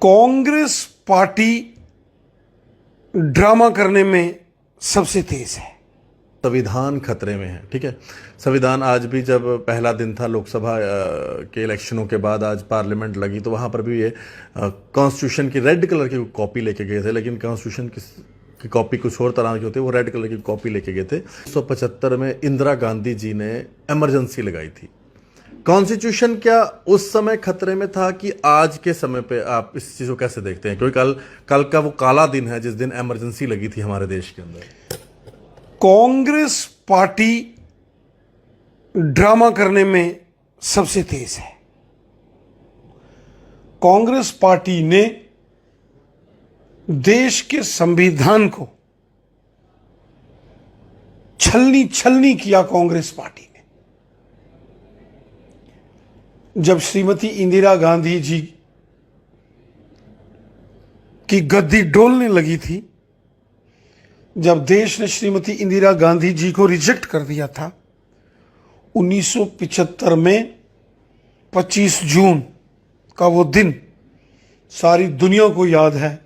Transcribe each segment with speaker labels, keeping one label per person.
Speaker 1: Congress party drama करने में सबसे तेज है।
Speaker 2: संविधान खतरे में है। ठीक है, संविधान आज भी जब पहला दिन था लोकसभा के इलेक्शनों के बाद आज पार्लियामेंट लगी तो वहाँ पर भी ये कॉन्स्टिट्यूशन की रेड कलर की कॉपी लेके गए थे, लेकिन कॉन्स्टिट्यूशन की कॉपी कुछ और तरह की होती है, वो रेड कलर की कॉपी लेके गए थे। 1975 में इंदिरा गांधी जी ने इमरजेंसी लगाई थी। कॉन्स्टिट्यूशन क्या उस समय खतरे में था कि आज के समय पे आप इस चीज़ को कैसे देखते हैं? क्योंकि कल का वो काला दिन है जिस दिन इमरजेंसी लगी थी हमारे देश के अंदर।
Speaker 1: कांग्रेस पार्टी ड्रामा करने में सबसे तेज है। कांग्रेस पार्टी ने देश के संविधान को छलनी किया। कांग्रेस पार्टी ने जब श्रीमती इंदिरा गांधी जी की गद्दी डोलने लगी थी, जब देश ने श्रीमती इंदिरा गांधी जी को रिजेक्ट कर दिया था 1975 में 25 जून का वो दिन सारी दुनिया को याद है,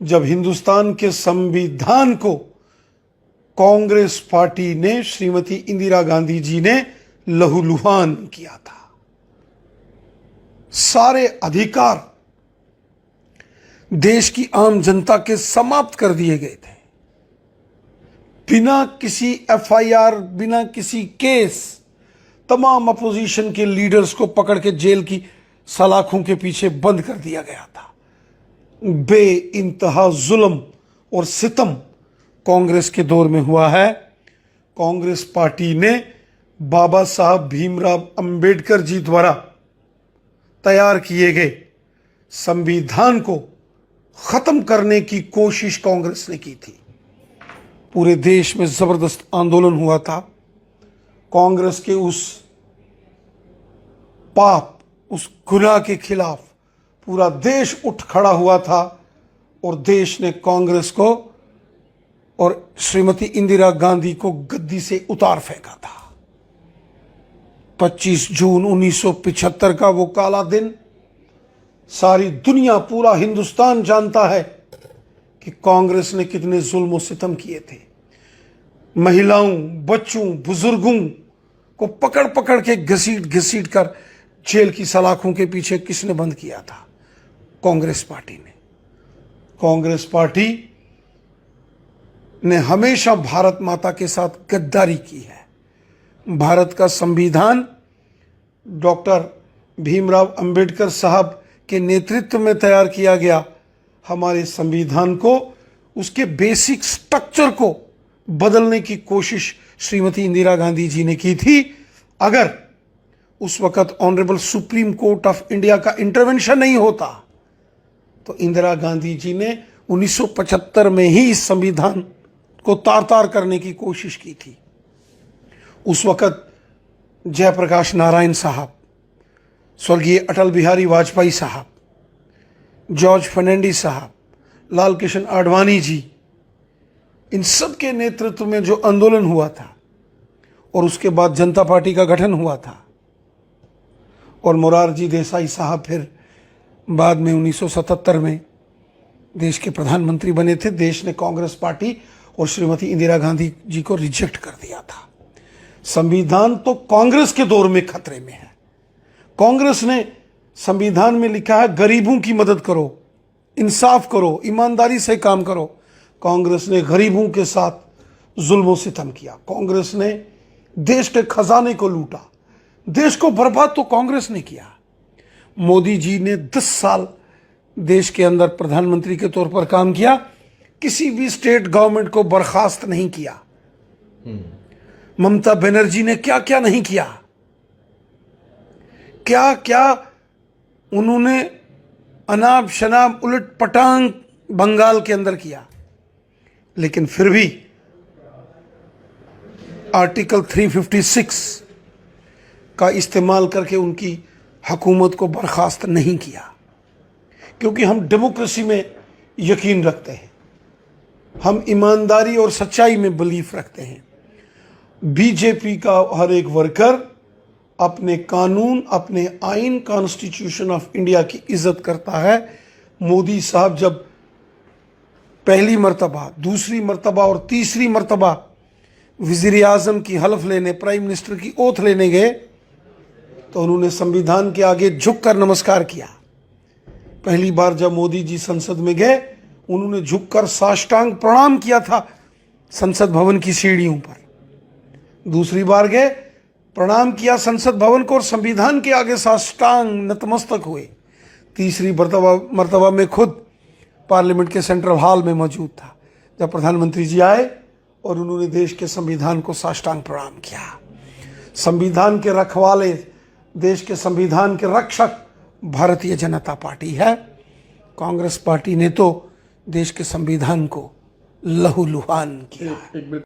Speaker 1: जब हिंदुस्तान के संविधान को कांग्रेस पार्टी ने, श्रीमती इंदिरा गांधी जी ने लहूलुहान किया था। सारे अधिकार देश की आम जनता के समाप्त कर दिए गए थे। बिना किसी एफआईआर, बिना किसी केस, तमाम अपोजिशन के लीडर्स को पकड़ के जेल की सलाखों के पीछे बंद कर दिया गया था। बेइंतहा जुल्म और सितम कांग्रेस के दौर में हुआ है। कांग्रेस पार्टी ने बाबा साहब भीमराव अंबेडकर जी द्वारा तैयार किए गए संविधान को खत्म करने की कोशिश कांग्रेस ने की थी। पूरे देश में जबरदस्त आंदोलन हुआ था। कांग्रेस के उस पाप, उस गुनाह के खिलाफ पूरा देश उठ खड़ा हुआ था और देश ने कांग्रेस को और श्रीमती इंदिरा गांधी को गद्दी से उतार फेंका था। 25 जून 1975 का वो काला दिन सारी दुनिया, पूरा हिंदुस्तान जानता है कि कांग्रेस ने कितने जुल्म और सितम किए थे। महिलाओं, बच्चों, बुजुर्गों को पकड़ पकड़ के घसीट कर जेल की सलाखों के पीछे किसने बंद किया था? कांग्रेस पार्टी ने। कांग्रेस पार्टी ने हमेशा भारत माता के साथ गद्दारी की है। भारत का संविधान डॉक्टर भीमराव अंबेडकर साहब के नेतृत्व में तैयार किया गया। हमारे संविधान को, उसके बेसिक स्ट्रक्चर को बदलने की कोशिश श्रीमती इंदिरा गांधी जी ने की थी। अगर उस वक्त honourable supreme court of India का इंटरवेंशन नहीं होता तो इंदिरा गांधी जी ने 1975 में ही इस संविधान को तार-तार करने की कोशिश की थी। उस वक्त जयप्रकाश नारायण साहब, स्वर्गीय अटल बिहारी वाजपेयी साहब, जॉर्ज फर्नांडिस साहब, लाल कृष्ण आडवाणी जी, इन सब के नेतृत्व में जो आंदोलन हुआ था और उसके बाद जनता पार्टी का गठन हुआ था और मोरारजी देसाई साहब फिर बाद में 1977 में देश के प्रधानमंत्री बने थे। देश ने कांग्रेस पार्टी और श्रीमती इंदिरा गांधी जी को रिजेक्ट कर दिया था। संविधान तो कांग्रेस के दौर में खतरे में है। कांग्रेस ने संविधान में लिखा है गरीबों की मदद करो, इंसाफ करो, ईमानदारी से काम करो। कांग्रेस ने गरीबों के साथ जुल्म सितम किया। कांग्रेस ने देश के खजाने को लूटा। देश को बर्बाद तो कांग्रेस ने किया। मोदी जी ने 10 साल देश के अंदर प्रधानमंत्री के तौर पर काम किया, किसी भी स्टेट गवर्नमेंट को बर्खास्त नहीं किया। ममता बनर्जी ने क्या क्या नहीं किया, क्या क्या उन्होंने अनाप शनाप उलट पटांग बंगाल के अंदर किया। लेकिन फिर भी आर्टिकल 356 का इस्तेमाल करके उनकी हुकूमत को बर्खास्त नहीं किया, क्योंकि हम डेमोक्रेसी में यकीन रखते हैं, हम ईमानदारी और सच्चाई में बिलीफ रखते हैं। बीजेपी का हर एक वर्कर अपने कानून, अपने आइन, कॉन्स्टिट्यूशन ऑफ इंडिया की इज्जत करता है। मोदी साहब जब पहली मर्तबा, दूसरी मर्तबा और तीसरी मर्तबा वज़ीर आज़म की हलफ लेने, प्राइम मिनिस्टर की ओथ लेने गए तो उन्होंने संविधान के आगे झुककर नमस्कार किया। पहली बार जब मोदी जी संसद में गए, उन्होंने झुककर साष्टांग प्रणाम किया था संसद भवन की सीढ़ियों पर। दूसरी बार गए, प्रणाम किया संसद भवन को और संविधान के आगे साष्टांग नतमस्तक हुए। तीसरी मर्तबा में खुद पार्लियामेंट के सेंट्रल हॉल में मौजूद था जब प्रधानमंत्री जी आए और उन्होंने देश के संविधान को साष्टांग प्रणाम किया। संविधान के रखवाले, देश के संविधान के रक्षक भारतीय जनता पार्टी है। कांग्रेस पार्टी ने तो देश के संविधान को लहूलुहान किया।